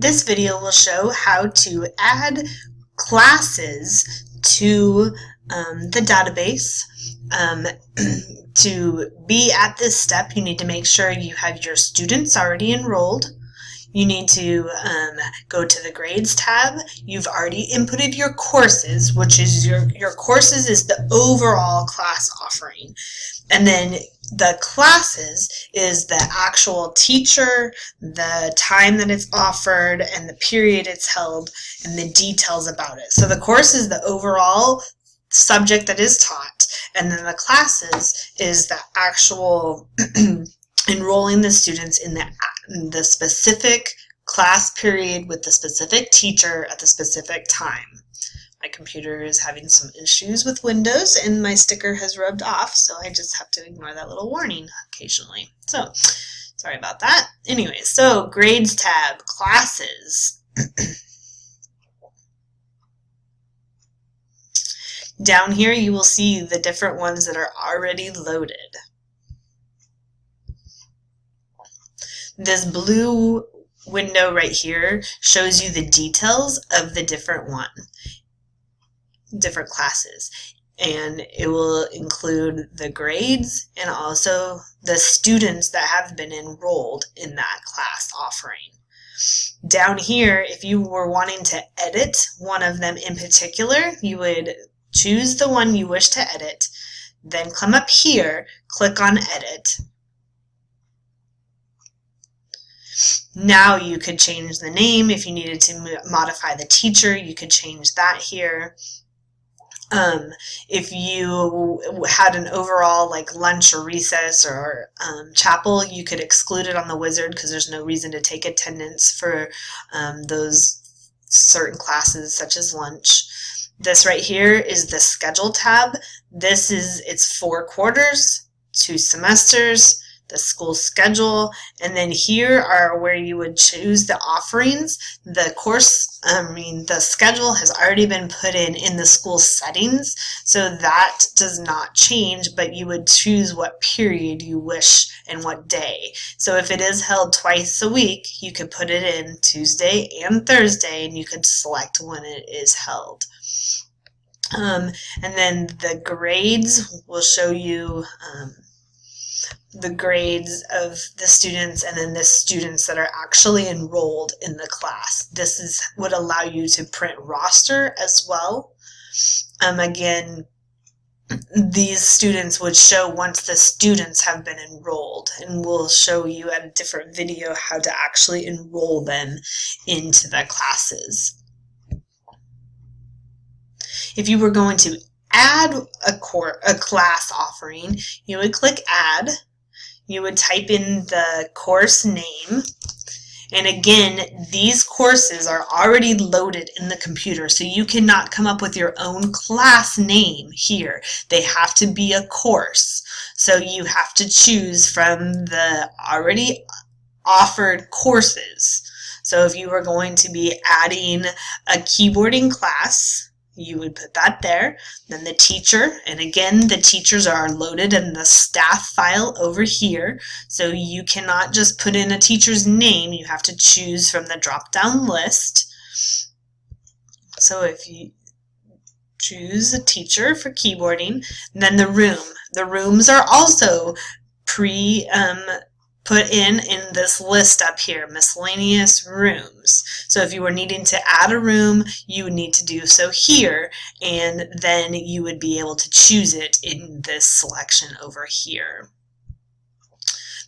This video will show how to add classes to the database. To be at this step, you need to make sure you have your students already enrolled. You need to go to the grades tab. You've already inputted your courses, which is your courses is the overall class offering. And then the classes is the actual teacher, the time that it's offered, and the period it's held, and the details about it. So the course is the overall subject that is taught, and then the classes is the actual enrolling the students in the specific class period with the specific teacher at the specific time. My computer is having some issues with Windows and my sticker has rubbed off, so I just have to ignore that little warning occasionally. So, sorry about that. Anyway, so grades tab, classes. Down here you will see the different ones that are already loaded. This blue window right here shows you the details of the different classes, and it will include the grades and also the students that have been enrolled in that class offering. Down here, if you were wanting to edit one of them in particular, you would choose the one you wish to edit, then come up here, click on edit. Now you could change the name. If you needed to modify the teacher, you could change that here. If you had an overall like lunch or recess or chapel, you could exclude it on the wizard because there's no reason to take attendance for those certain classes such as lunch. This right here is the schedule tab. It's 4 quarters, 2 semesters, the school schedule, and then here are where you would choose the offerings. The schedule has already been put in the school settings, so that does not change, but you would choose what period you wish and what day. So if it is held twice a week, you could put it in Tuesday and Thursday, and you could select when it is held. And then the grades will show you the grades of the students and then the students that are actually enrolled in the class. This would allow you to print roster as well. Again, these students would show once the students have been enrolled, and we'll show you at a different video how to actually enroll them into the classes. If you were going to add a class offering, you would click add. You would type in the course name, and again, these courses are already loaded in the computer, so you cannot come up with your own class name here. They have to be a course, so you have to choose from the already offered courses. So if you were going to be adding a keyboarding class, you would put that there. Then the teacher, and again, the teachers are loaded in the staff file over here. So you cannot just put in a teacher's name. You have to choose from the drop-down list. So if you choose a teacher for keyboarding, then the room. The rooms are also put in this list up here, miscellaneous rooms. So if you were needing to add a room, you would need to do so here, and then you would be able to choose it in this selection over here.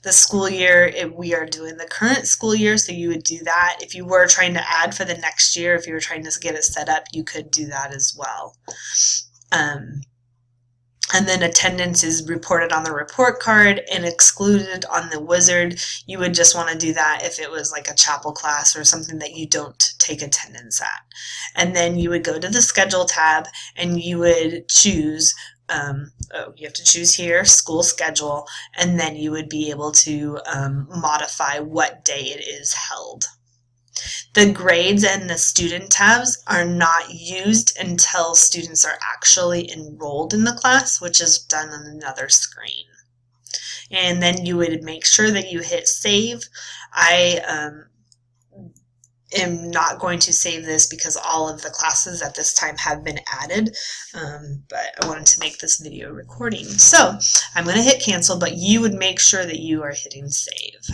The school year, we are doing the current school year, so you would do that. If you were trying to add for the next year, if you were trying to get it set up, you could do that as well. And then attendance is reported on the report card and excluded on the wizard. You would just want to do that if it was like a chapel class or something that you don't take attendance at. And then you would go to the schedule tab and you would choose, you have to choose here, school schedule, and then you would be able to modify what day it is held. The grades and the student tabs are not used until students are actually enrolled in the class, which is done on another screen. And then you would make sure that you hit save. am not going to save this because all of the classes at this time have been added, but I wanted to make this video recording. So I'm going to hit cancel, but you would make sure that you are hitting save.